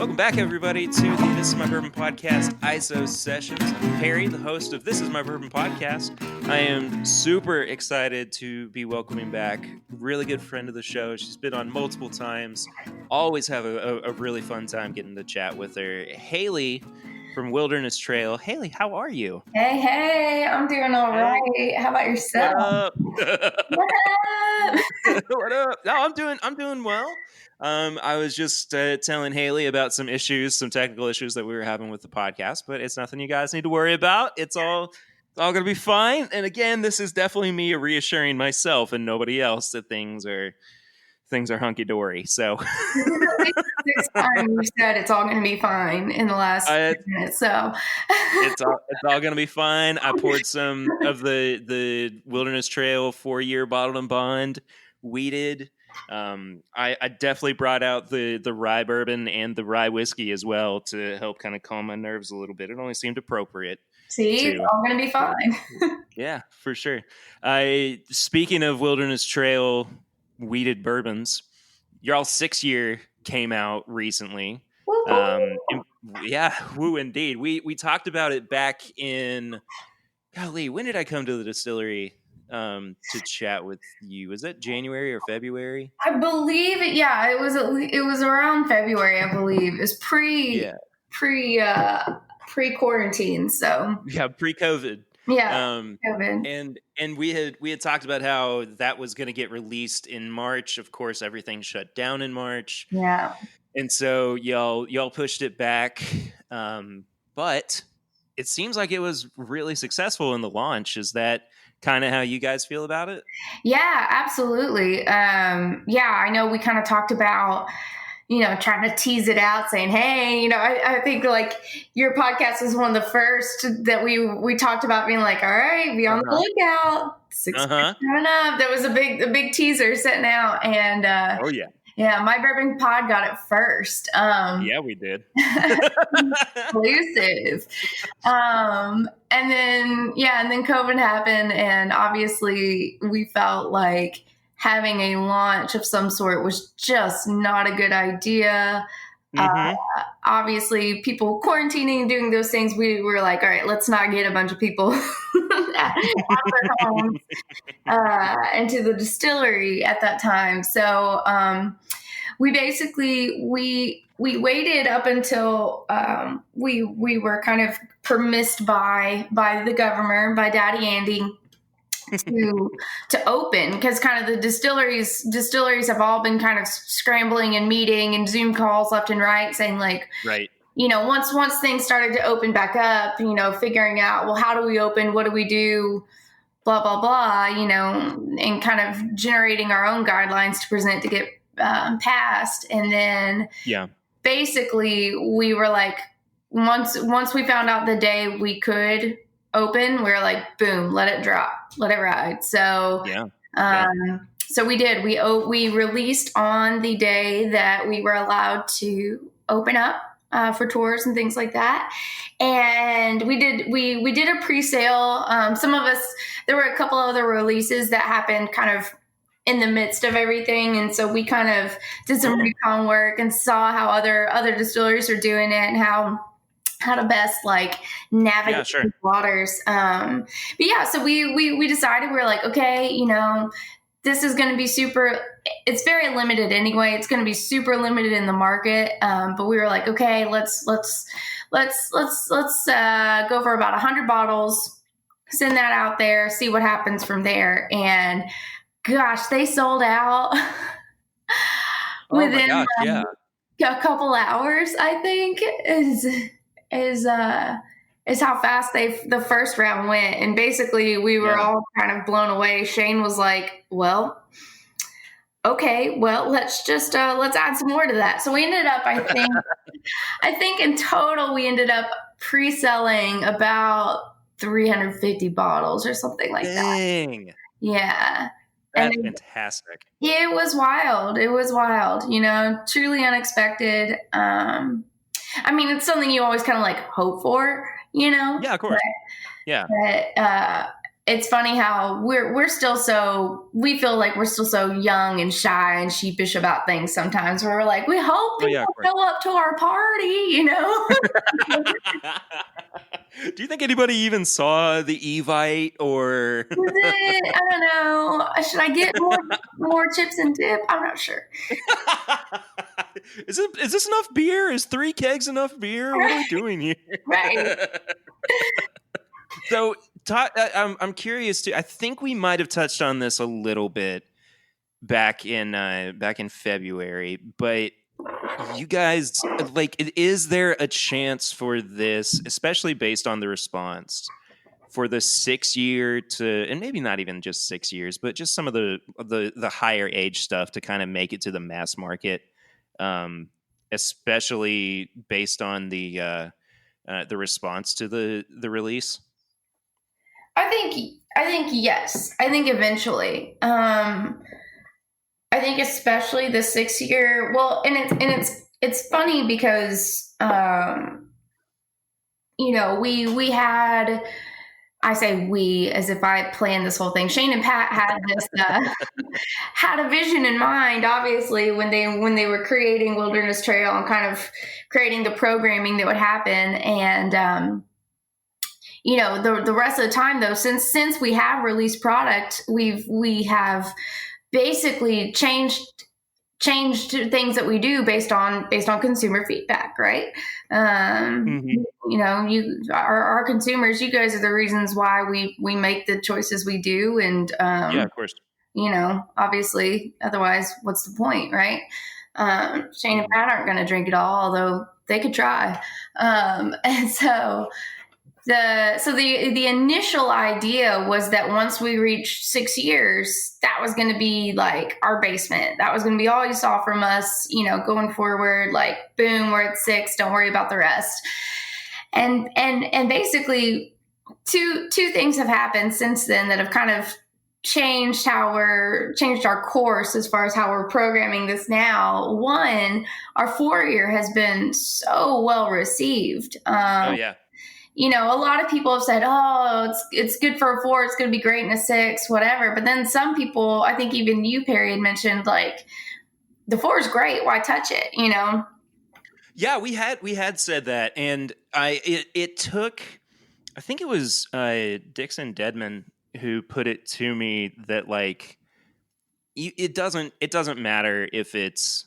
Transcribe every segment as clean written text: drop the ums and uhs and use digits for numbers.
Welcome back, everybody, to the This Is My Bourbon podcast, Isosessions. I'm Perry, the host of This Is My Bourbon podcast. I am super excited to be welcoming back a really good friend of the show. She's been on multiple times. Always have a really fun time getting to chat with her. Haley from Wilderness Trail. Haley, how are you? Hey, I'm doing all right. How about yourself? What up? What up? What up? No, I'm doing well. I was just telling Haley about some technical issues that we were having with the podcast, but it's nothing you guys need to worry about. It's all going to be fine. And again, this is definitely me reassuring myself and nobody else that things are hunky dory. So Six times you said it's all going to be fine in the last 10 minutes. So it's all going to be fine. I poured some of the Wilderness Trail 4-year bottled and bond weeded. I definitely brought out the rye bourbon and the rye whiskey as well to help kind of calm my nerves a little bit. It only seemed appropriate. See, it's all going to be fine. Yeah, for sure. Speaking of Wilderness Trail weeded bourbons, your all 6-year came out recently. Yeah, woo indeed. We talked about it back in, golly, when did I come to the distillery to chat with you? Was that January or February? I believe it. Yeah, it was around February, I believe. It was pre-quarantine. So yeah, pre-COVID. Yeah, COVID. And we had talked about how that was going to get released in March. Of course, everything shut down in March. Yeah. And so y'all pushed it back. But it seems like it was really successful in the launch. Is that kind of how you guys feel about it? Yeah, absolutely. I know we kind of talked about, trying to tease it out, saying, hey, I think like your podcast was one of the first that we talked about being like, all right, be on the lookout. 6 coming up. That was a big teaser sitting out. And oh yeah. Yeah, My Bourbon Pod got it first. Yeah, we did. Exclusive. And then COVID happened, and obviously we felt like having a launch of some sort was just not a good idea. Mm-hmm. Obviously, people quarantining and doing those things, we were like, all right, let's not get a bunch of people out their homes into the distillery at that time. So we basically we waited up until we were kind of permissed by the governor, by Daddy Andy, to open, because kind of the distilleries have all been kind of scrambling and meeting and Zoom calls left and right, saying like, right. Once things started to open back up, figuring out, well, how do we open? What do we do? Blah, blah, blah, and kind of generating our own guidelines to present to get passed. And then basically we were like, once we found out the day we could open, we were like, boom, let it drop, let it ride. So, so we did, we released on the day that we were allowed to open up for tours and things like that. And we did a pre-sale. Some of us, there were a couple other releases that happened kind of in the midst of everything. And so we kind of did some recon work and saw how other distilleries are doing it and how to best like navigate the waters. But yeah, so we decided, we were like, okay, this is going to be it's very limited anyway. It's going to be super limited in the market. But we were like, okay, let's go for about 100 bottles, send that out there, see what happens from there. And gosh, they sold out within a couple hours, I think is how fast the first round went. And basically we were all kind of blown away. Shane was like, well, okay, well, let's add some more to that. So we ended up, I think in total, we ended up pre-selling about 350 bottles or something like that. Yeah. That's fantastic. It was wild. Truly unexpected. I mean, it's something you always kind of like hope for, Yeah, of course. But it's funny how we feel like we're still so young and shy and sheepish about things sometimes, where we're like, we hope people show up to our party, you know. Do you think anybody even saw the Evite or? I don't know. Should I get more chips and dip? I'm not sure. Is this enough beer? Is 3 kegs enough beer? What are we doing here? Right. So, I'm curious too. I think we might have touched on this a little bit back in February, but you guys, like, is there a chance for this, especially based on the response, for the 6 year to, and maybe not even just 6 years, but just some of the higher age stuff to kind of make it to the mass market, especially based on the response to the release? I think yes. I think eventually. I think especially the 6 year. Well, and it's funny because you know, we had, I say we as if I planned this whole thing. Shane and Pat had this had a vision in mind, obviously, when they were creating Wilderness Trail and kind of creating the programming that would happen. And you know, the rest of the time though, since we have released product, we have basically changed things that we do based on consumer feedback, right? You know, our consumers, you guys are the reasons why we make the choices we do, and yeah, of course. You know, obviously, otherwise, what's the point, right? Shane and Pat aren't going to drink it all, although they could try. And so the initial idea was that once we reached 6 years, that was going to be like our basement. That was going to be all you saw from us, you know, going forward. Like, boom, we're at 6. Don't worry about the rest. And basically, two things have happened since then that have kind of changed our course as far as how we're programming this now. One, our 4 year has been so well received. Oh yeah. You know, a lot of people have said, "Oh, it's good for a 4. It's going to be great in a 6, whatever." But then some people, I think even you, Perry, had mentioned, like, the 4 is great. Why touch it? You know? Yeah, we had said that, and it took, I think it was Dixon Deadman who put it to me that, like, it doesn't matter if it's,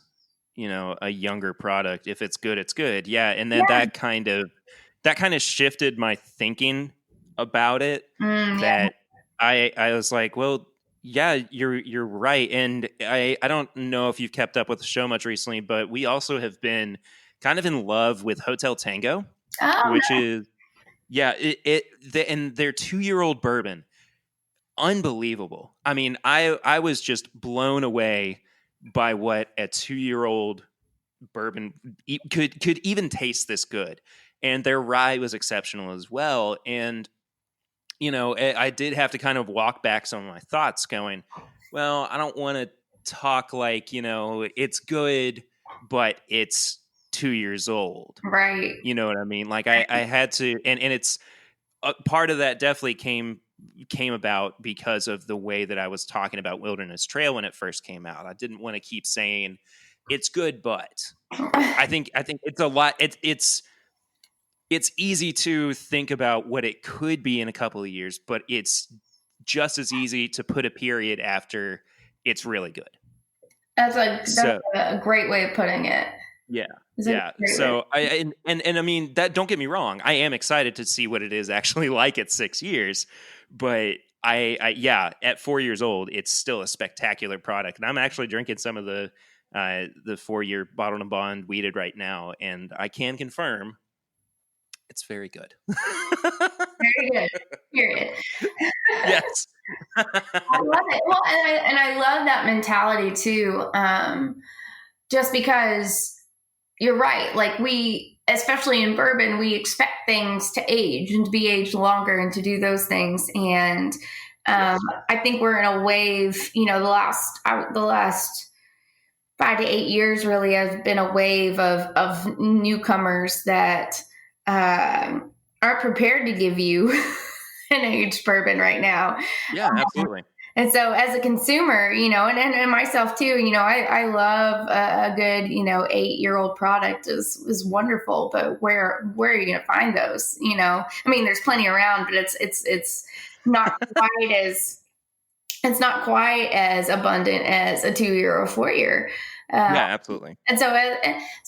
you know, a younger product. If it's good, it's good. Yeah, and then that kind of shifted my thinking about it. That I was like, well, yeah, you're right. And I don't know if you've kept up with the show much recently, but we also have been kind of in love with Hotel Tango, which is, yeah, and their 2-year-old bourbon, unbelievable. I mean, I was just blown away by what a 2-year-old bourbon could even taste this good. And their rye was exceptional as well. And, you know, I did have to kind of walk back some of my thoughts going, well, I don't want to talk like, you know, it's good, but it's 2 years old. Right. You know what I mean? Like, I had to, and it's part of that definitely came about because of the way that I was talking about Wilderness Trail when it first came out. I didn't want to keep saying it's good, but I think it's a lot. It's easy to think about what it could be in a couple of years, but it's just as easy to put a period after it's really good. That's a great way of putting it. Yeah. Yeah. So I mean, that, don't get me wrong, I am excited to see what it is actually like at 6 years, but I at 4 years old, it's still a spectacular product. And I'm actually drinking some of the 4-year Bottled and Bond weeded right now, and I can confirm it's very good. Very good. Period. Yes. I love it. Well, and I love that mentality too. Just because you're right. Like, we, especially in bourbon, we expect things to age and to be aged longer and to do those things. And I think we're in a wave, you know, the last 5 to 8 years really has been a wave of newcomers that aren't prepared to give you an aged bourbon right now. Yeah, absolutely. And so as a consumer, and myself too, I love a good, 8-year-old product is wonderful, but where are you going to find those? I mean, there's plenty around, but it's not quite as, it's not quite as abundant as a 2-year or 4-year. Yeah, absolutely. And so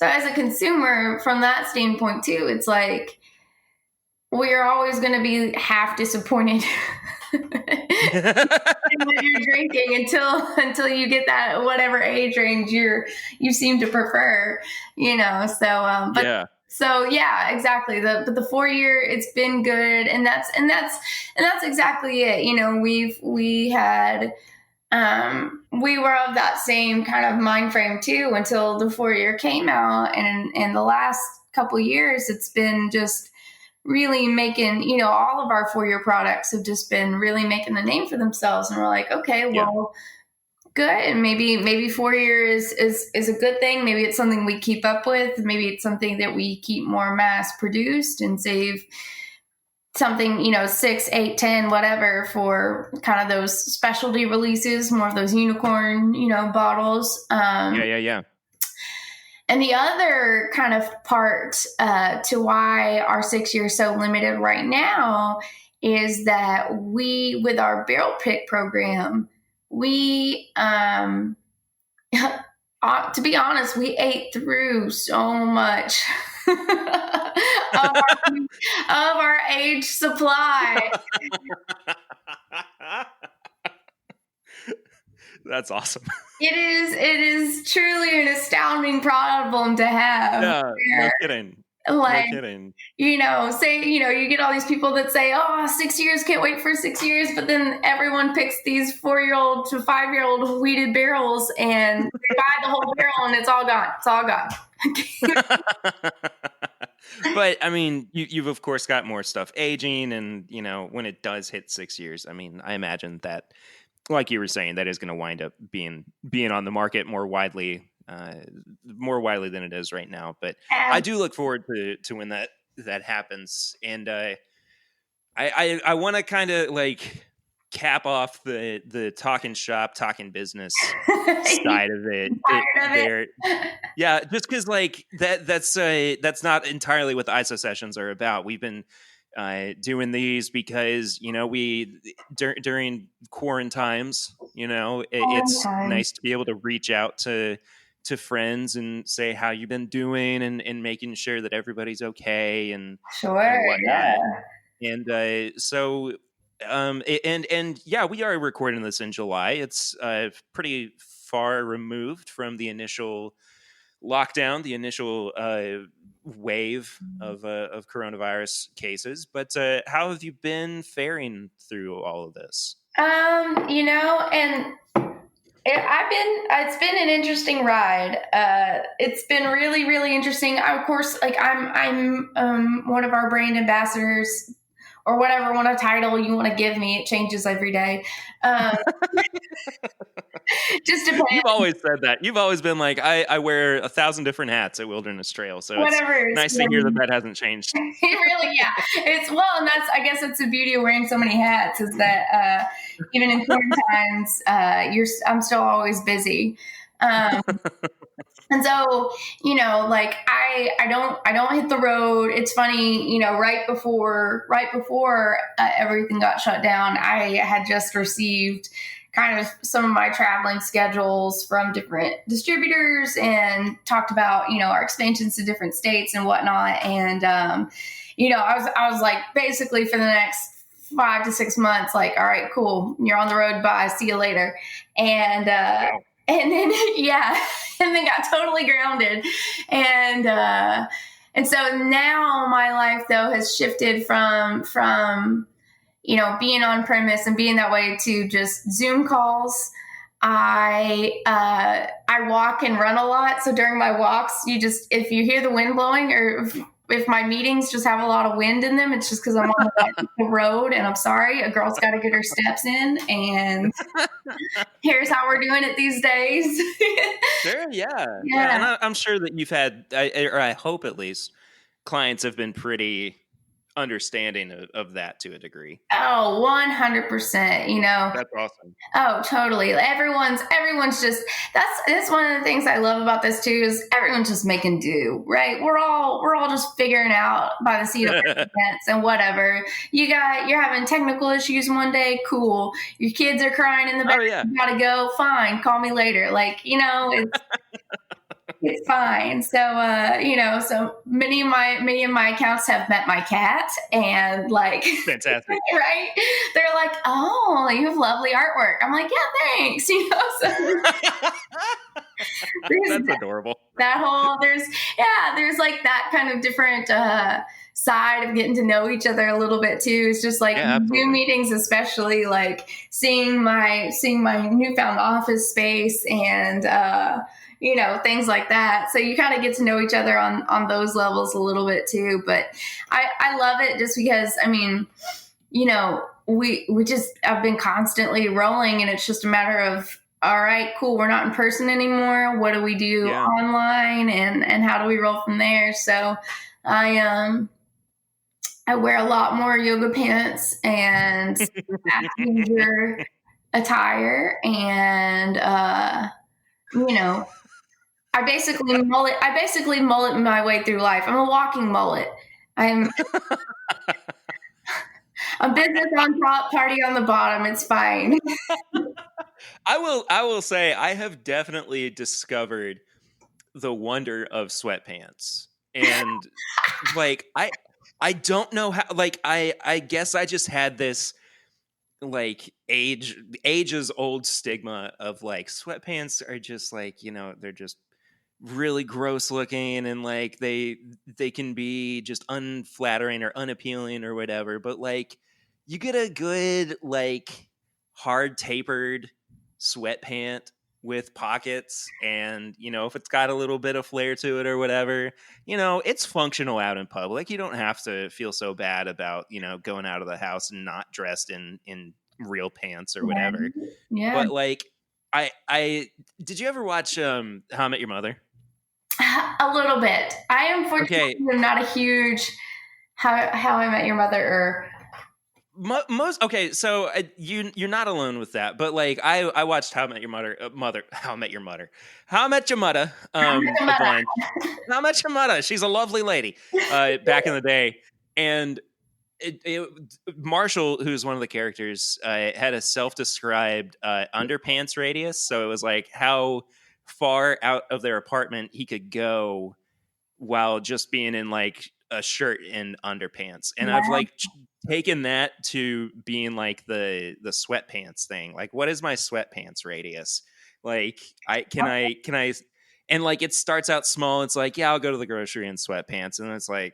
as a consumer from that standpoint too, it's like, we're always going to be half disappointed what you're drinking until you get that whatever age range you seem to prefer, but yeah. So yeah, exactly. The 4-year, it's been good, and that's exactly it. We had we were of that same kind of mind frame too until the 4-year came out, and in the last couple of years, it's been just really making, all of our 4-year products have just been really making the name for themselves. And we're like, okay, well, good. And maybe 4 years is a good thing. Maybe it's something we keep up with. Maybe it's something that we keep more mass produced and save something, 6, 8, 10, whatever, for kind of those specialty releases, more of those unicorn, bottles. Yeah. And the other kind of part to why our 6-year is so limited right now is that we, with our barrel pick program, we, to be honest, we ate through so much of our age supply. That's awesome. It is truly an astounding problem to have. Yeah, no kidding. Like, no kidding. Say, you get all these people that say, oh, 6 years, can't wait for 6 years. But then everyone picks these 4-year-old to 5-year-old wheated barrels and they buy the whole barrel and it's all gone. It's all gone. But I mean, you've of course got more stuff aging, and when it does hit 6 years, I mean, I imagine that, like you were saying, that is going to wind up being on the market more widely than it is right now. But I do look forward to when that happens, and I want to kind of like cap off the talking shop, talking business side of it. Yeah, just because like that's not entirely what the Isosessions are about. We've been doing these because we during quarantine times, it's nice to be able to reach out to friends and say how you've been doing, and making sure that everybody's okay and whatnot. Yeah. And so and yeah, we are recording this in July. It's pretty far removed from the initial lockdown, the initial wave of coronavirus cases. But how have you been faring through all of this? And it's been an interesting ride. It's been really, really interesting. Of course, like I'm one of our brand ambassadors, or whatever title you want to give me. It changes every day. Just depends. You've always said that. You've always been like, I wear 1,000 different hats at Wilderness Trail. So whatever, it's nice to hear that hasn't changed. Really, yeah. And I guess that's the beauty of wearing so many hats, is that even in quarantines, I'm still always busy. And so, like I don't hit the road. It's funny, right before everything got shut down, I had just received kind of some of my traveling schedules from different distributors and talked about, our expansions to different states and whatnot. And, I was like, basically for the next 5 to 6 months, like, all right, cool. You're on the road. Bye. See you later. And then, yeah, and then got totally grounded. And so now my life though has shifted from, being on premise and being that way to just Zoom calls. I walk and run a lot. So during my walks, if you hear the wind blowing, or if my meetings just have a lot of wind in them, it's just because I'm on the road, and I'm sorry, a girl's got to get her steps in, and here's how we're doing it these days. Sure. Yeah. And I'm sure that you've had, or I hope at least, clients have been pretty understanding of that to a degree. Oh, 100%, That's awesome. Oh, totally. Everyone's just that's one of the things I love about this too is everyone's just making do, right? We're all just figuring out by the seat of our pants and whatever. You're having technical issues one day, cool. Your kids are crying in the back, Oh yeah. you gotta go, fine, call me later. Like, it's fine. So, so many of my accounts have met my cat, and like, Fantastic. right? They're like, "Oh, you have lovely artwork." I'm like, "Yeah, thanks." That's adorable. There's like that kind of different side of getting to know each other a little bit too. It's just like Zoom meetings, especially like seeing my newfound office space and things like that. So you kind of get to know each other on those levels a little bit too. But I love it just because, I mean, we just have been constantly rolling, and it's just a matter of, all right, cool, we're not in person anymore. What do we do online, and how do we roll from there? So I wear a lot more yoga pants and passenger attire, and I basically mullet my way through life. I'm a walking mullet. I'm business on top, party on the bottom. It's fine. I will say I have definitely discovered the wonder of sweatpants. And like I don't know how, like I guess I just had this like ages old stigma of like sweatpants are just like, they're just really gross looking, and like they can be just unflattering or unappealing or whatever. But like you get a good like hard tapered sweatpant with pockets, and if it's got a little bit of flair to it or whatever, it's functional out in public. You don't have to feel so bad about going out of the house and not dressed in real pants or whatever. Yeah. But like I did you ever watch How I Met Your Mother? A little bit. I unfortunately am not a huge How I Met Your Mother or most. Okay, so you're not alone with that. But like I watched How I Met Your Mother, How I Met Your Mother, How I Met Your Mother, a bunch. How I Met Your Mother. She's a lovely lady. Back in the day, and Marshall, who's one of the characters, had a self-described underpants radius. So it was like how far out of their apartment he could go while just being in like a shirt and underpants. And I've like taken that to being like the sweatpants thing. Like, what is my sweatpants radius? Like, can I, and like it starts out small. It's like, yeah, I'll go to the grocery in sweatpants, and it's like,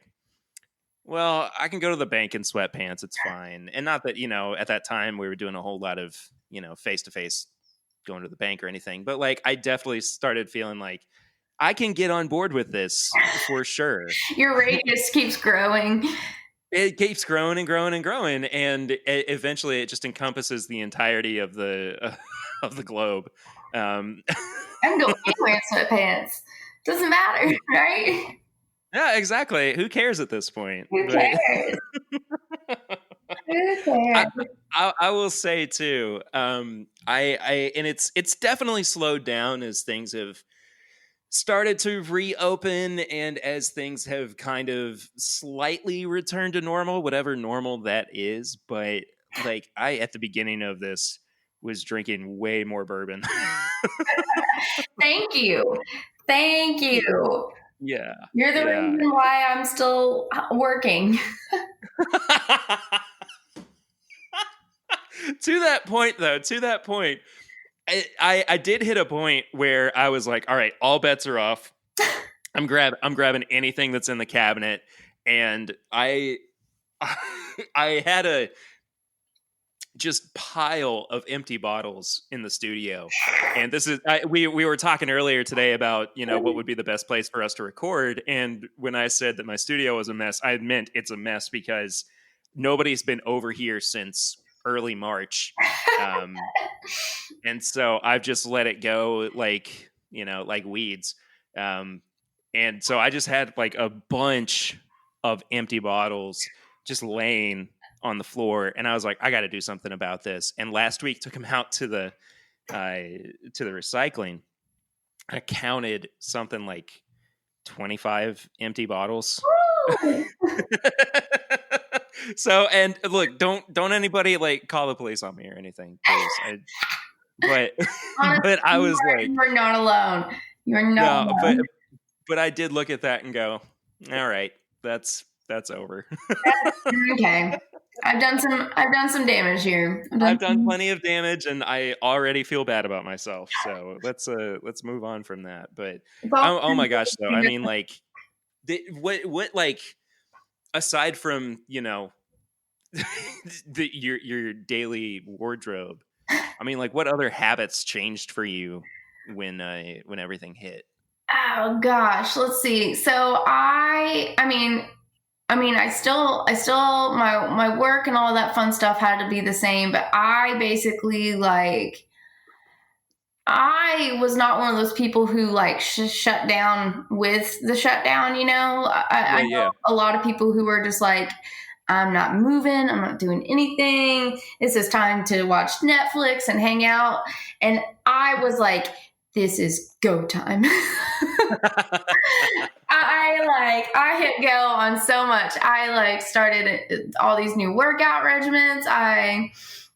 well, I can go to the bank in sweatpants. It's fine. And not that, at that time we were doing a whole lot of, face-to-face going to the bank or anything. But like, I definitely started feeling like I can get on board with this for sure. Your radius keeps growing. It keeps growing and growing and growing. And eventually it just encompasses the entirety of the globe. I can go anywhere in sweatpants. Doesn't matter, right? Yeah, exactly. Who cares at this point? Who cares? Who cares? I will say too. And it's definitely slowed down as things have started to reopen, and as things have kind of slightly returned to normal, whatever normal that is. But like at the beginning of this was drinking way more bourbon. Thank you. Yeah. You're the reason why I'm still working. To that point, I did hit a point where I was like, all right, all bets are off. I'm grabbing anything that's in the cabinet. And I had a just pile of empty bottles in the studio. And this is, we were talking earlier today about, what would be the best place for us to record. And when I said that my studio was a mess, I meant it's a mess because nobody's been over here since early March. And so I've just let it go like weeds. And so I just had like a bunch of empty bottles just laying on the floor, and I was like, I got to do something about this. And last week took him out to the recycling. I counted something like 25 empty bottles. So, and look, don't anybody like call the police on me or anything, please. But I was like, you're not alone. You're not alone. But I did look at that and go, all right, that's over. Okay. I've done some damage here. I've done plenty of damage, and I already feel bad about myself. So let's move on from that. But oh my gosh, though, I mean, like, what like, aside from, you know, your daily wardrobe, I mean, like, what other habits changed for you when everything hit? Oh gosh, let's see. So I mean, I still my work and all that fun stuff had to be the same, but I basically, like, I was not one of those people who like shut down with the shutdown, you know. I know a lot of people who are just like, I'm not moving, I'm not doing anything. This is time to watch Netflix and hang out. And I was like, this is go time. I hit go on so much. I like started all these new workout regimens.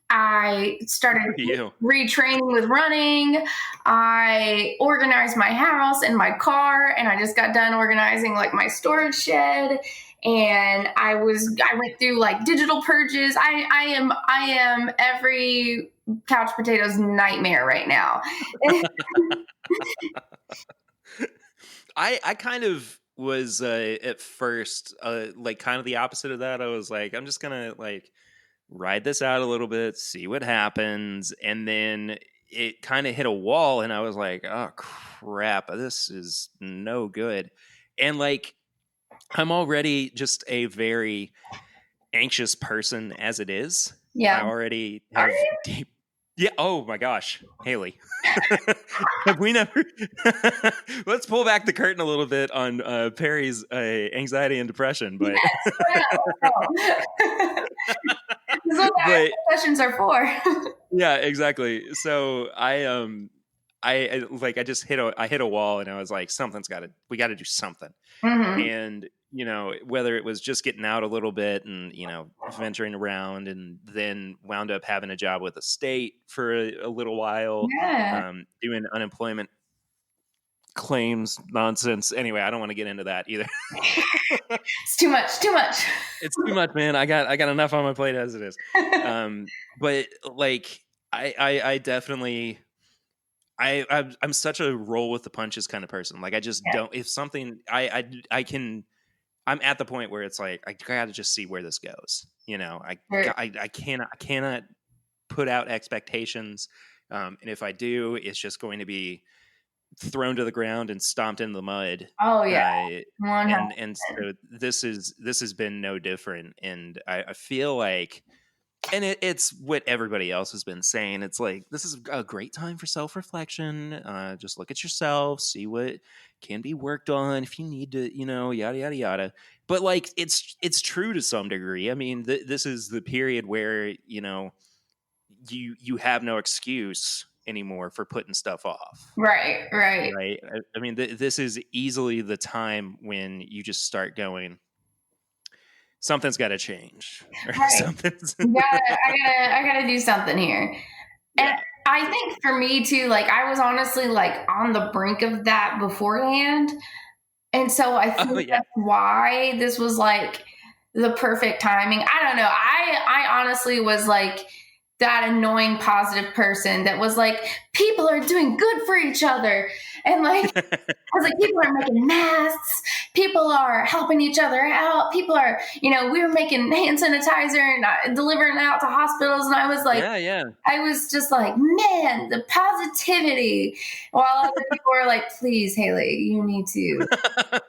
I started retraining with running. I organized my house and my car, and I just got done organizing like my storage shed. And I went through like digital purges. I am every couch potato's nightmare right now. I kind of was at first like kind of the opposite of that. I was like, I'm just gonna like ride this out a little bit, see what happens, and then it kind of hit a wall, and I was like, oh crap, this is no good. And like, I'm already just a very anxious person as it is. Yeah, I already have deep. Yeah. Oh my gosh, Haley. Have we never? Let's pull back the curtain a little bit on Perry's anxiety and depression, but this is what the sessions are for. Yeah, exactly. So I just hit a wall, and I was like, we got to do something. Mm-hmm. And you know, whether it was just getting out a little bit and, you know, venturing around, and then wound up having a job with the state for a little while, doing unemployment claims nonsense. Anyway, I don't want to get into that either. It's too much. It's too much, man. I got enough on my plate as it is. But like, I definitely, I'm such a roll with the punches kind of person. Like, I just don't, if something, I'm at the point where it's like, I got to just see where this goes. You know, I cannot put out expectations. And if I do, it's just going to be thrown to the ground and stomped in the mud. Oh yeah. And so this has been no different. And I feel like, and it's what everybody else has been saying. It's like, this is a great time for self-reflection. Just look at yourself, see what can be worked on if you need to, you know, yada, yada, yada. But like, it's true to some degree. I mean, this is the period where, you know, you have no excuse anymore for putting stuff off. Right. I mean, this is easily the time when you just start going, something's got to change. Right. I gotta do something here. And I think for me too, like, I was honestly like on the brink of that beforehand. And so I think that's why this was like the perfect timing. I don't know. I honestly was like that annoying positive person that was like, people are doing good for each other. And like, I was like, people are making masks. People are helping each other out. People are, you know, we were making hand sanitizer and delivering it out to hospitals. And I was like, I was just like, man, the positivity. While other people were like, please, Haley, you need to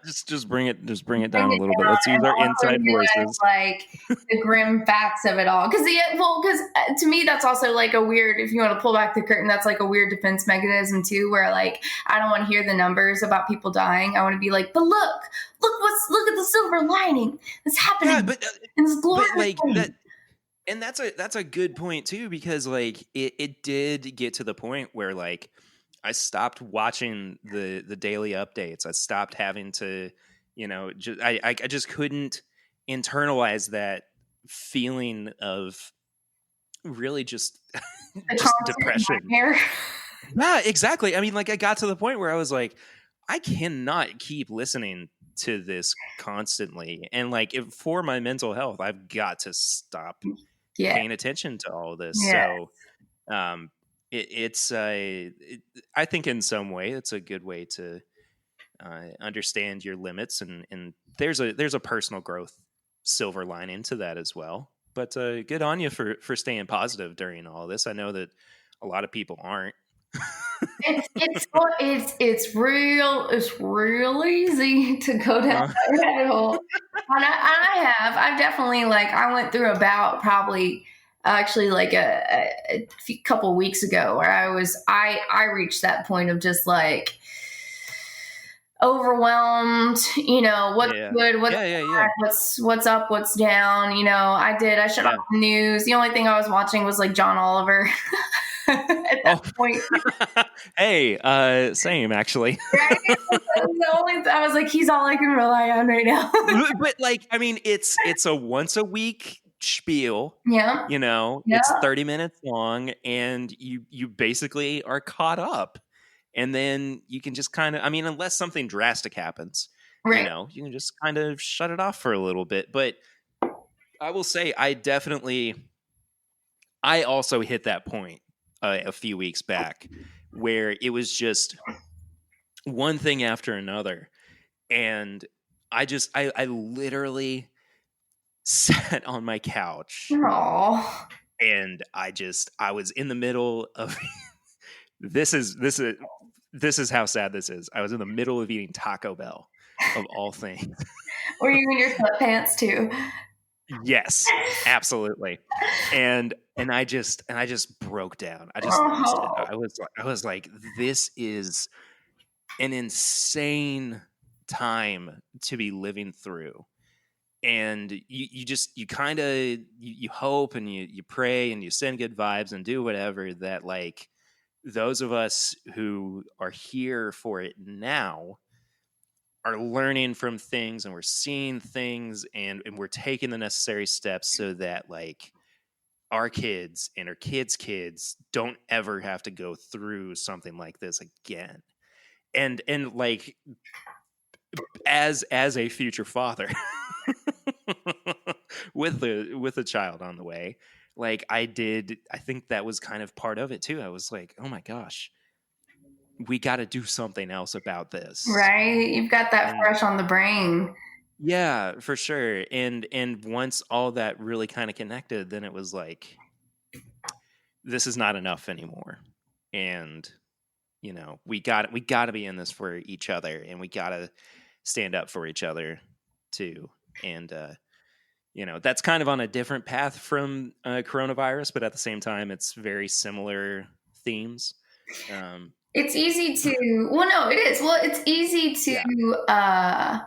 just bring it down a little bit. Let's use our inside voices. Like the grim facts of it all. Because to me, that's also like a weird, if you want to pull back the curtain, that's like a weird defense mechanism too, where like, I don't want to hear the numbers about people dying. I want to be like, but look, look at the silver lining that's happening. Yeah, in this glorious but like way. that, and that's a good point too, because like it did get to the point where like I stopped watching the daily updates. I stopped having to, I just couldn't internalize that feeling of really just The just constant depression. nightmare. Yeah, exactly. I mean, like I got to the point where I was like, I cannot keep listening to this constantly, and like for my mental health, I've got to stop Yeah. paying attention to all of this. Yeah. So, um, I think in some way it's a good way to understand your limits, and there's a personal growth silver lining to that as well. But good on you for staying positive during all this. I know that a lot of people aren't. It's real easy to go down that rabbit hole. And I've definitely, like, I went through about probably actually like a couple weeks ago where I reached that point of just like overwhelmed, what's good, what's bad, what's up, what's down. I shut off the news. The only thing I was watching was like John Oliver. At that point. Hey, same actually. Right? I was like, he's all I can rely on right now. But like, I mean, it's a once a week spiel. Yeah. It's 30 minutes long, and you basically are caught up. And then you can just kind of, I mean, unless something drastic happens, right. You can just kind of shut it off for a little bit. But I will say, I also hit that point a few weeks back where it was just one thing after another. And I literally sat on my couch. Aww. And I was in the middle of this is how sad this is. I was in the middle of eating Taco Bell, of all things. Were you in your sweatpants too? Yes, absolutely. And I just broke down. I just lost it. I was like, this is an insane time to be living through. And you kind of hope and you pray and you send good vibes and do whatever, that like those of us who are here for it now are learning from things, and we're seeing things, and we're taking the necessary steps so that like our kids and our kids don't ever have to go through something like this again. And like as a future father with a child on the way, like I think that was kind of part of it too. I was like, oh my gosh, we got to do something else about this. Right. You've got that fresh on the brain. Yeah, for sure. And once all that really kind of connected, then it was like, this is not enough anymore. And, we got to be in this for each other, and we got to stand up for each other too. And, that's kind of on a different path from coronavirus, but at the same time, it's very similar themes. It's easy to, well, no, it is. Well, it's easy to,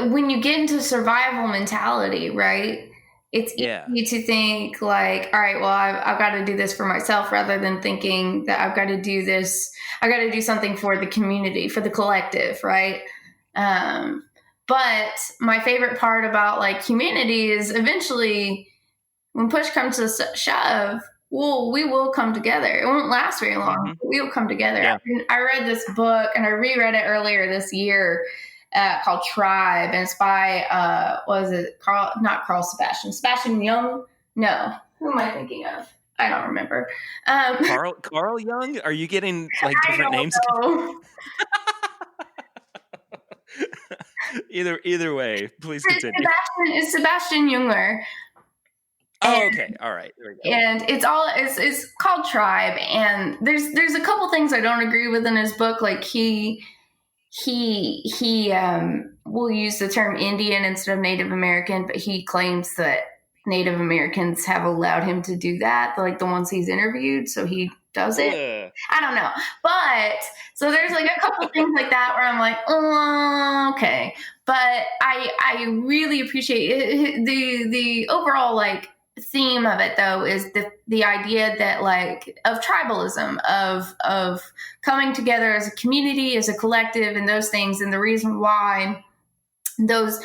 when you get into survival mentality, right? It's easy to think like, all right, well, I've got to do this for myself, rather than thinking that I've got to do this. I got to do something for the community, for the collective, right? But my favorite part about like humanity is eventually, when push comes to shove, we will come together. It won't last very long. Mm-hmm. But we will come together. Yeah. I read this book, and I reread it earlier this year, called Tribe, and it's by Sebastian Young. No, who am I thinking of? I don't remember. Carl Young? Are you getting like different names? Either way, please continue. It's Sebastian Junger. Oh, okay. All right. There we go. And it's called Tribe, and there's a couple things I don't agree with in his book. Like he will use the term Indian instead of Native American, but he claims that Native Americans have allowed him to do that, like the ones he's interviewed, so he does it. I don't know. But so there's like a couple things like that where I'm like, oh, okay. But I really appreciate it. The overall like theme of it though is the idea that like of tribalism, of coming together as a community, as a collective, and those things, and the reason why those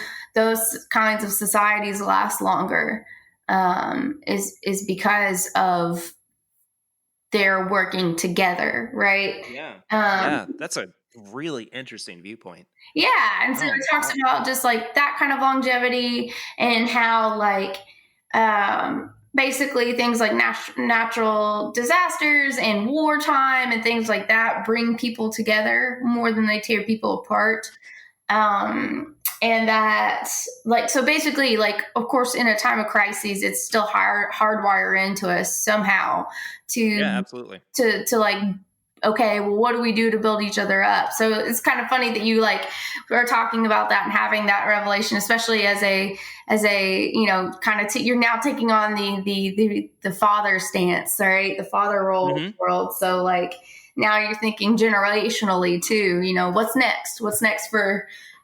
kinds of societies last longer is because of they're working together, right? Yeah, that's a really interesting viewpoint. Yeah, and so it talks about just like that kind of longevity and how like basically things like natural disasters and wartime and things like that bring people together more than they tear people apart. And that like so basically like of course in a time of crises it's still hardwire into us somehow to absolutely to like okay, well what do we do to build each other up? So it's kind of funny that you like are talking about that and having that revelation, especially as a you know kind of you're now taking on the father stance, right? The father role in the world. So like now you're thinking generationally too, you know, what's next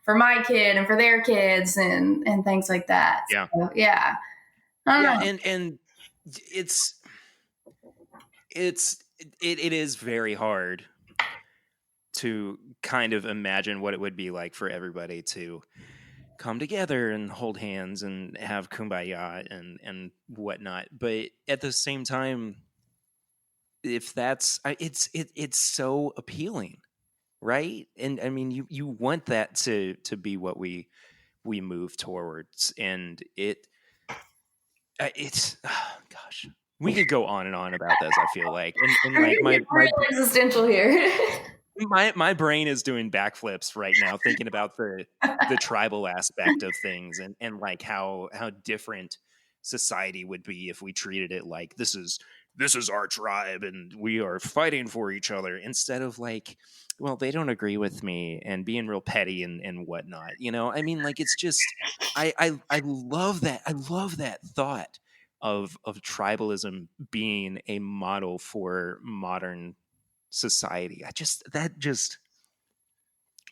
for my kid and for their kids and things like that. Yeah. So, yeah. And it is very hard to kind of imagine what it would be like for everybody to come together and hold hands and have kumbaya and whatnot. But at the same time, if that's it's so appealing, right? And I mean, you want that to be what we move towards, and it's gosh, we could go on and on about this. I feel like, and like my real existential here. my brain is doing backflips right now thinking about the tribal aspect of things and like how different society would be if we treated it like this is our tribe and we are fighting for each other, instead of like, well, they don't agree with me and being real petty and whatnot. You know, I mean, like, it's just I love that. I love that thought of tribalism being a model for modern society.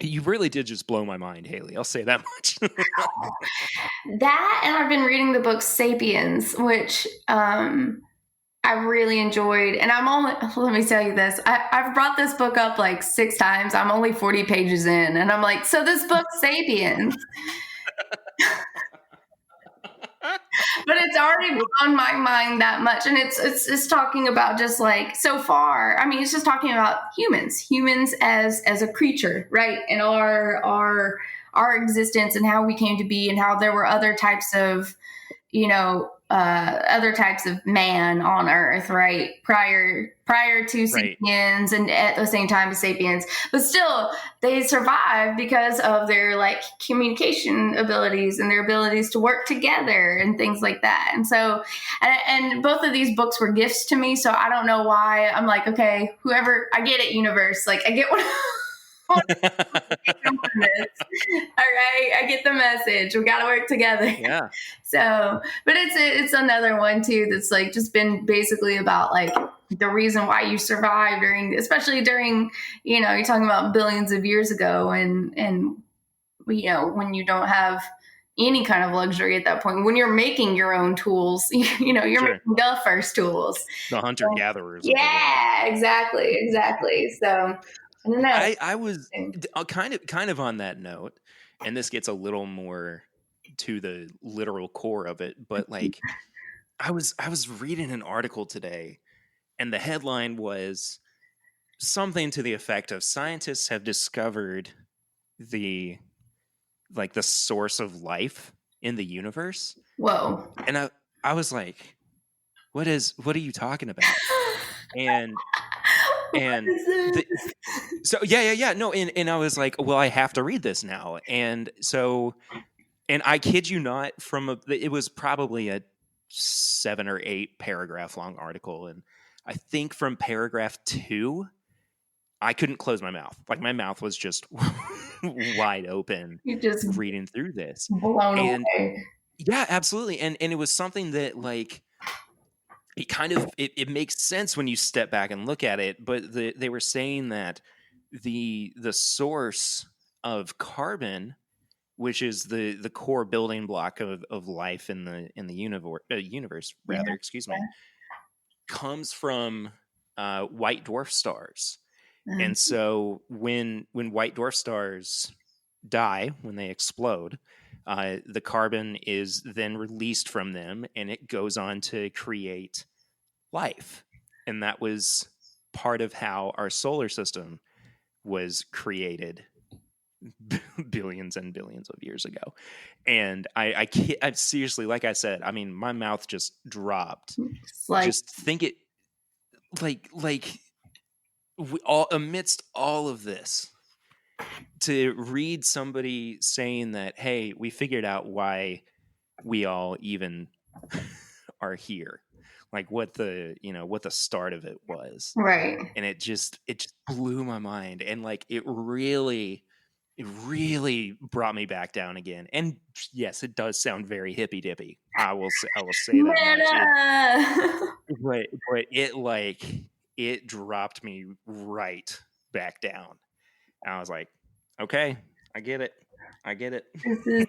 You really did just blow my mind, Haley. I'll say that much. That, and I've been reading the book Sapiens, which I really enjoyed. And let me tell you this. I've brought this book up like 6 times. I'm only 40 pages in. And I'm like, so this book Sapiens. But it's already blown my mind that much. And it's talking about just like so far. I mean, it's just talking about humans as a creature, right? And our existence and how we came to be and how there were other types of, you know, other types of man on Earth, right? Prior to Sapiens and at the same time as Sapiens, but still they survived because of their like communication abilities and their abilities to work together and things like that. And so, and both of these books were gifts to me. So I don't know why I'm like, okay, whoever, I get it, universe, like I get what. All right, I get the message. We got to work together. Yeah. So, but it's another one too that's like just been basically about like the reason why you survived especially during, you know, you're talking about billions of years ago, and you know when you don't have any kind of luxury at that point, when you're making your own tools, you know, you're making the first tools, the hunter gatherers. Yeah, exactly. So. I don't know. I was kind of on that note, and this gets a little more to the literal core of it, but like I was reading an article today, and the headline was something to the effect of scientists have discovered the source of life in the universe. Whoa. And I was like, what are you talking about? And so yeah no, and I was like, well, I have to read this now. And so, and I kid you not, it was probably a 7 or 8 paragraph long article, and I think from paragraph 2 I couldn't close my mouth. Like my mouth was just wide open. You just reading through this. Blown away. Yeah, absolutely. And it was something that like it makes sense when you step back and look at it. But they were saying that the source of carbon, which is the core building block of life in the universe rather, Yeah. excuse me, comes from white dwarf stars. Yeah. And so when white dwarf stars die, when they explode, the carbon is then released from them, and it goes on to create life. And that was part of how our solar system was created billions and billions of years ago. And I can't, I seriously, like I said, I mean, my mouth just dropped. It's like, Just think it, like all amidst all of this, to read somebody saying that, hey, we figured out why we all even are here, like what the start of it was. right. And it just blew my mind. And like it really brought me back down again. And yes, it does sound very hippy dippy. I will say that much. But it dropped me right back down. And I was like, okay, I get it. This is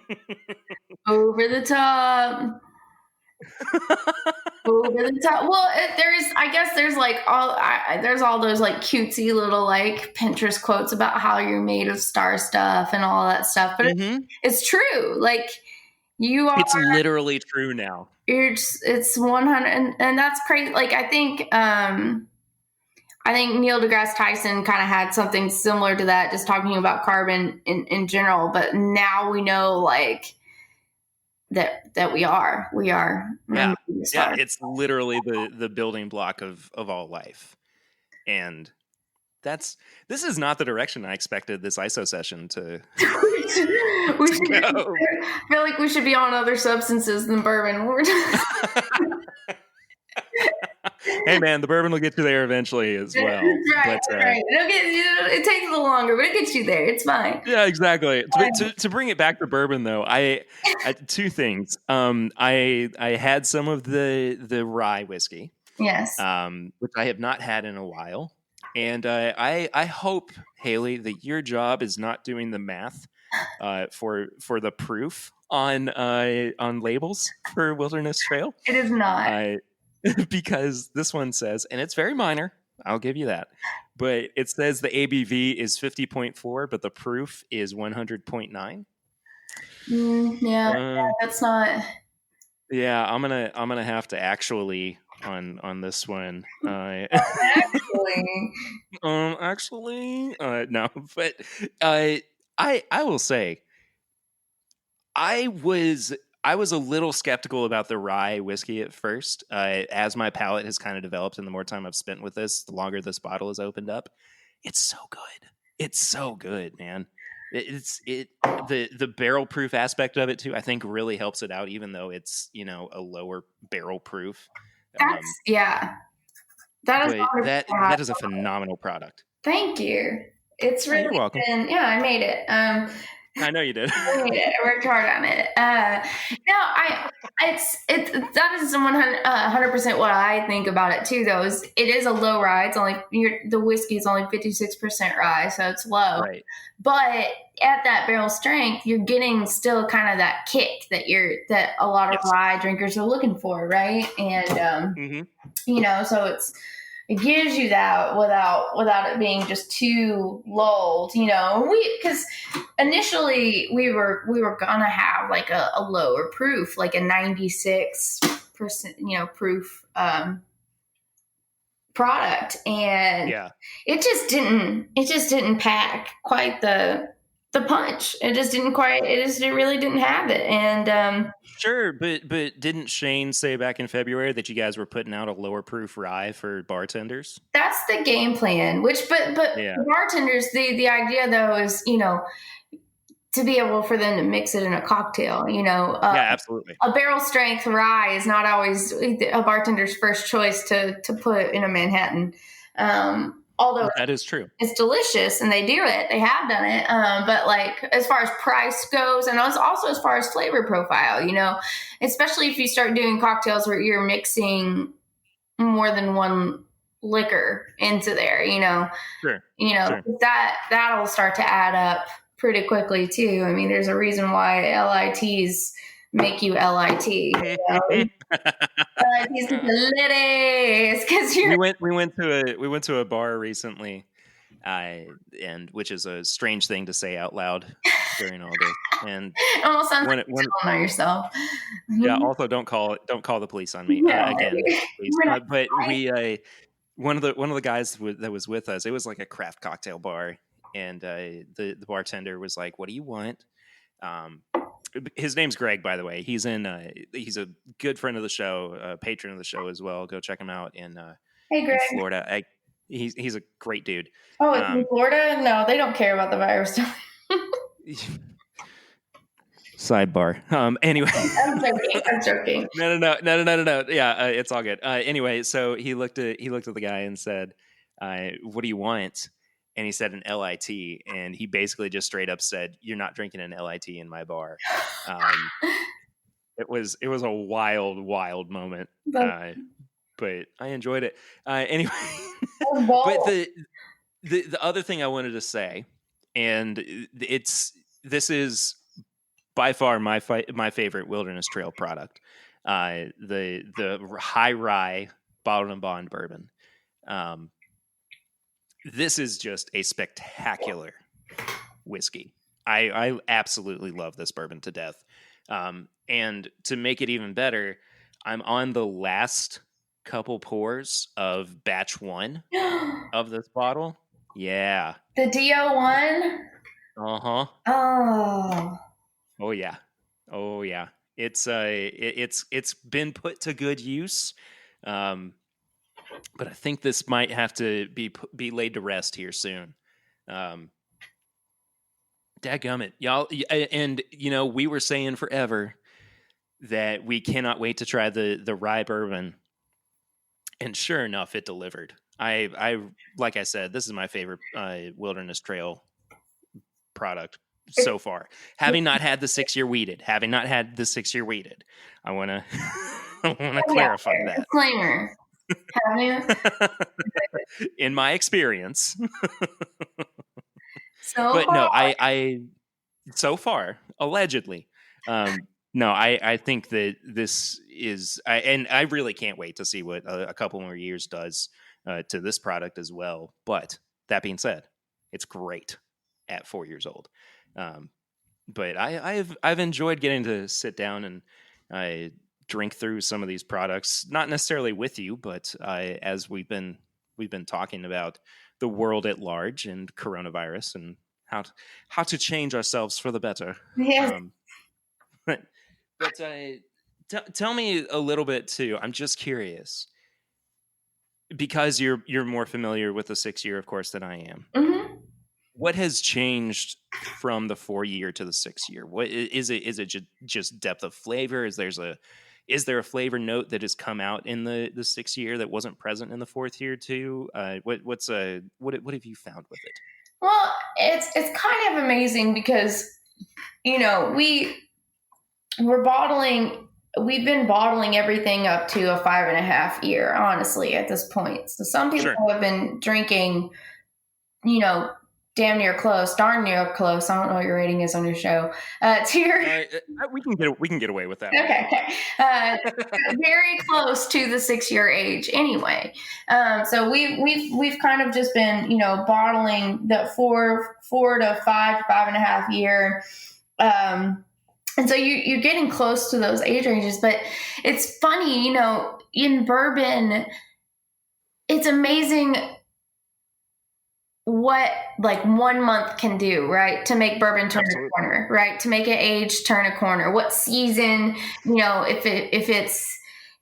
over the top. Over the top. Well, there's like there's all those like cutesy little like Pinterest quotes about how you're made of star stuff and all that stuff, but it's true. Like you are. It's literally true now. It's 100, and that's crazy. Like I think Neil deGrasse Tyson kind of had something similar to that, just talking about carbon in general. But now we know like that we are. Yeah, it's literally the building block of all life. And this is not the direction I expected this Isosession to go. I feel like we should be on other substances than bourbon. Hey man, the bourbon will get you there eventually as well. Right. It takes a little longer, but it gets you there. It's fine. Yeah, exactly. To bring it back to bourbon, though, I two things. I had some of the rye whiskey. Yes. Which I have not had in a while, and I hope, Haley, that your job is not doing the math for the proof on labels for Wilderness Trail. It is not. Because this one says, and it's very minor, I'll give you that, but it says the ABV is 50.4, but the proof is 100.9. Yeah, that's not. Yeah, I'm gonna have to actually on this one. Actually, no, but I will say, I was a little skeptical about the rye whiskey at first. As my palate has kind of developed and the more time I've spent with this, the longer this bottle has opened up. It's so good. It's so good, man. The barrel proof aspect of it too, I think really helps it out, even though it's, a lower barrel proof. That is a phenomenal product. Thank you. It's really you're welcome. Yeah, I made it. I know you did. I worked hard on it. That is 100% what I think about it too. Though it is a low rye. It's only the whiskey is only 56% rye, so it's low. Right. But at that barrel strength, you're getting still kind of that kick that a lot of rye drinkers are looking for, right? And so it gives you that without it being just too lulled, because initially we were gonna have like a lower proof, like a 96% proof product, and it just didn't pack quite the punch. It really didn't have it. And sure, but didn't Shane say back in February that you guys were putting out a lower proof rye for bartenders? That's the game plan. But bartenders, the idea though is to be able for them to mix it in a cocktail. Yeah, absolutely. A barrel strength rye is not always a bartender's first choice to put in a Manhattan. Although that is true, it's delicious and they do it. They have done it. But like as far as price goes, and also as far as flavor profile, especially if you start doing cocktails where you're mixing more than one liquor into there, Sure. that'll start to add up pretty quickly too. I mean, there's a reason why LITs make you LIT. LITs ladies, because we went to a bar recently, and which is a strange thing to say out loud during all this. And it almost sounds like you don't know yourself. Yeah. Also, don't call the police on me again, please. But we one of the guys that was with us. It was like a craft cocktail bar, and the bartender was like, "What do you want?" His name's Greg, by the way. He's he's a good friend of the show, a patron of the show as well. Go check him out in hey, Greg. in Florida. He's a great dude. Oh, it's in Florida? No, they don't care about the virus. Sidebar. Anyway, I'm joking. No. Yeah, it's all good. Anyway, so he looked at the guy and said, "What do you want?" And he said an LIT, and he basically just straight up said, "You're not drinking an LIT in my bar." It was a wild moment, but I enjoyed it anyway. But the other thing I wanted to say, and this is by far my favorite Wilderness Trail product, the high rye bottled and bond bourbon. This is just a spectacular whiskey. I absolutely love this bourbon to death. And to make it even better, I'm on the last couple pours of batch 1 of this bottle. Yeah. The DO1? Uh-huh. Oh. Oh yeah. It's been put to good use. But I think this might have to be laid to rest here soon. Dadgummit, y'all. And we were saying forever that we cannot wait to try the rye bourbon. And sure enough, it delivered. I like I said, this is my favorite Wilderness Trail product so far. Having not had the 6-year weeded, I want to clarify that. Disclaimer. Have you? In my experience. But no, I so far allegedly. No, I think that this is, and I really can't wait to see what a couple more years does to this product as well. But that being said, it's great at 4 years old. But I've enjoyed getting to sit down and drink through some of these products, not necessarily with you, but as we've been talking about the world at large and coronavirus and how to change ourselves for the better. Yes. But tell me a little bit too. I'm just curious, because you're more familiar with the 6-year, of course, than I am. Mm-hmm. What has changed from the 4-year to the 6-year? What is it? Is it just depth of flavor? Is there a flavor note that has come out in the 6-year that wasn't present in the 4th year too? What have you found with it? Well, it's kind of amazing because we've been bottling everything up to a 5.5 year, honestly, at this point. So some people have been drinking, darn near close. I don't know what your rating is on your show. We can get away with that. Okay. Very close to the 6-year age, anyway. So we've kind of just been, bottling the 4 to 5.5 year. And so you're getting close to those age ranges, but it's funny, in bourbon, it's amazing what like 1 month can do, right? To make bourbon turn a corner, right? To make an age turn a corner. What season,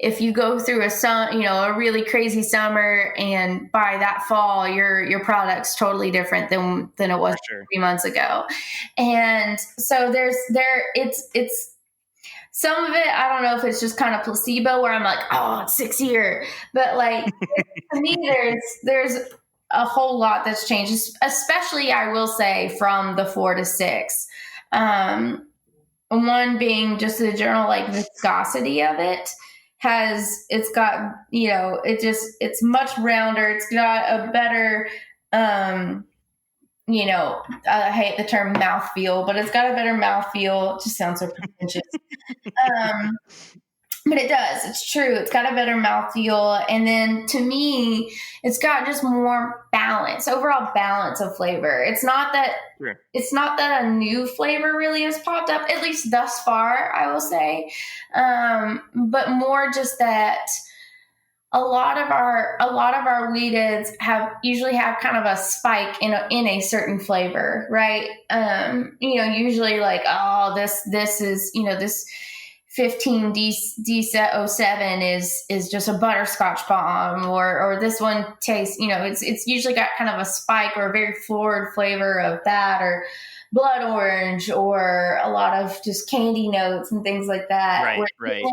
if you go through a really crazy summer, and by that fall, your product's totally different than it was 3 months ago. And so it's some of it, I don't know if it's just kind of placebo where I'm like, oh, it's 6-year, but like to me, there's a whole lot that's changed, especially I will say from the 4 to 6. One being just the general like viscosity of it it's got, it's much rounder. It's got a better, I hate the term mouthfeel, but it's got a better mouthfeel. It just sounds so pretentious. But it does. It's true. It's got a better mouthfeel. And then to me, it's got just more balance, overall balance of flavor. It's not that a new flavor really has popped up, at least thus far, I will say. But more just that a lot of our weededs usually have kind of a spike in a certain flavor, right? Usually like, oh, this is, this 15 D07 is just a butterscotch bomb, or this one tastes, it's usually got kind of a spike or a very florid flavor of that, or blood orange, or a lot of just candy notes and things like that. Right.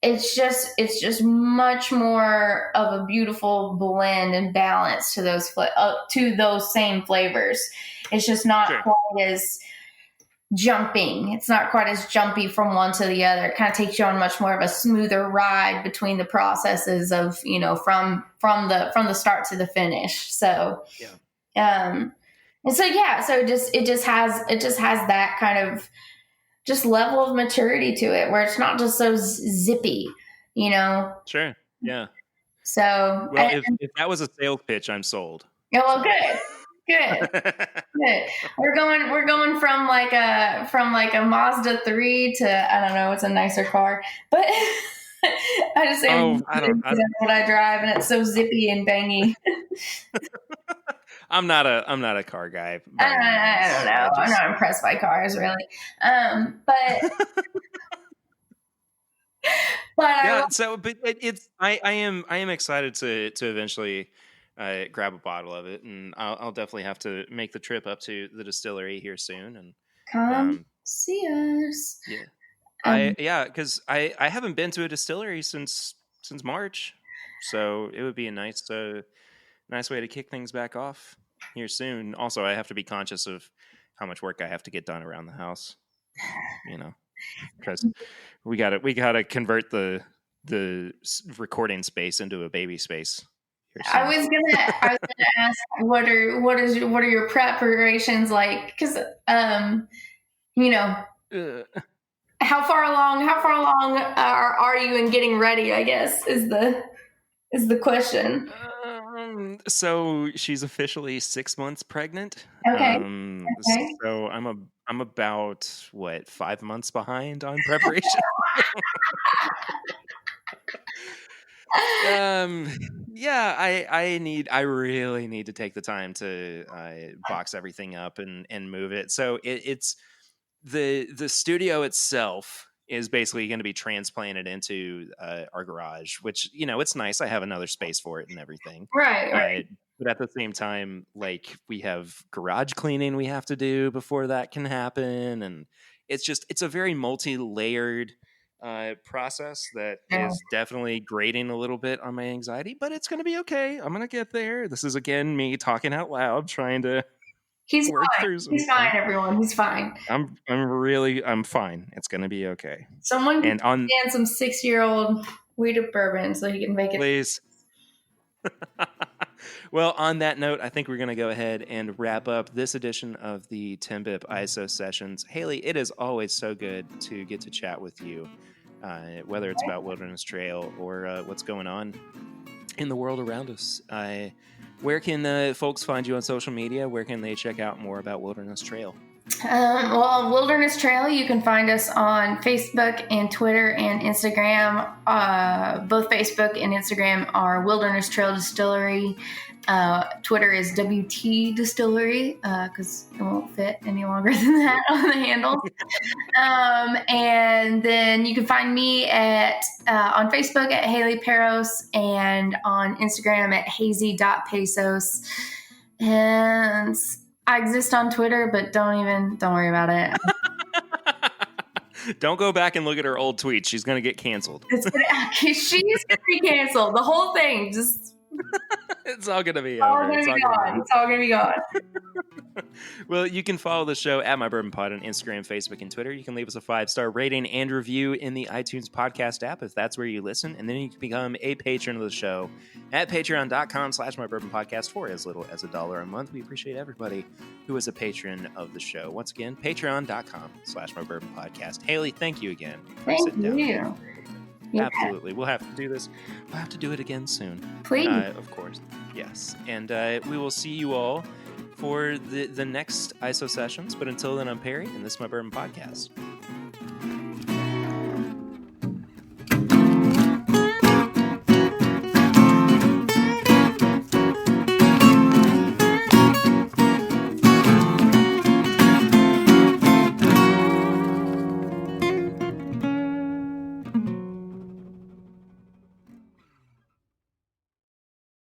It's just much more of a beautiful blend and balance to those same flavors. It's just not quite as jumping. It's not quite as jumpy from one to the other. It kind of takes you on much more of a smoother ride between the processes of, from the start to the finish. So, and so, so it just has that kind of just level of maturity to it, where it's not just so zippy, Sure. Yeah. So, well, if that was a sales pitch, I'm sold. Yeah. Well, good. We're going from like a Mazda 3 to, I don't know, it's a nicer car, but I just say what I drive, and it's so zippy and bangy. I'm not a car guy. I don't know. I'm not impressed by cars, really. But yeah. I am excited to eventually grab a bottle of it, and I'll definitely have to make the trip up to the distillery here soon and come see us. Yeah. Because I haven't been to a distillery since March, so it would be a nice way to kick things back off here soon. Also, I have to be conscious of how much work I have to get done around the house, because we gotta convert the recording space into a baby space. I was gonna ask, what are your preparations like? Because how far along are you in getting ready, I guess, is the question. So she's officially 6 months pregnant. Okay. So I'm about 5 months behind on preparation. Yeah, I really need to take the time to box everything up and move it. So it's the studio itself is basically going to be transplanted into our garage, which, it's nice. I have another space for it and everything. Right. But at the same time, like, we have garage cleaning we have to do before that can happen. And it's a very multi-layered process that is definitely grating a little bit on my anxiety, but it's going to be okay. I'm going to get there. This is, again, me talking out loud, trying to work through something. He's fine, everyone. He's fine. I'm fine. It's going to be okay. Someone can stand some 6-year-old weeded bourbon so he can make it. Please. Well, on that note, I think we're going to go ahead and wrap up this edition of the TIMBP Isosessions. Haley, it is always so good to get to chat with you, whether it's about Wilderness Trail or what's going on in the world around us. Where can folks find you on social media? Where can they check out more about Wilderness Trail? Well, Wilderness Trail, you can find us on Facebook and Twitter and Instagram. Both Facebook and Instagram are Wilderness Trail Distillery. Twitter is WT Distillery, because it won't fit any longer than that on the handles. And then you can find me on Facebook at Haley Perros, and on Instagram at hazy.pesos. And I exist on Twitter, but don't worry about it. Don't go back and look at her old tweets. She's going to get canceled. She's going to be canceled. The whole thing. It's all going to be over. It's all going to be gone. Well, you can follow the show at My Bourbon Pod on Instagram, Facebook, and Twitter. You can leave us a 5-star rating and review in the iTunes podcast app if that's where you listen. And then you can become a patron of the show at patreon.com/mybourbonpodcast for as little as $1 a month. We appreciate everybody who is a patron of the show. Once again, patreon.com/mybourbonpodcast. Haley, thank you again. Thank you. Yeah. Absolutely. We'll have to do this. We'll have to do it again soon. Please. Of course. Yes. And we will see you all for the next ISO sessions. But until then, I'm Perry, and this is My Bourbon Podcast.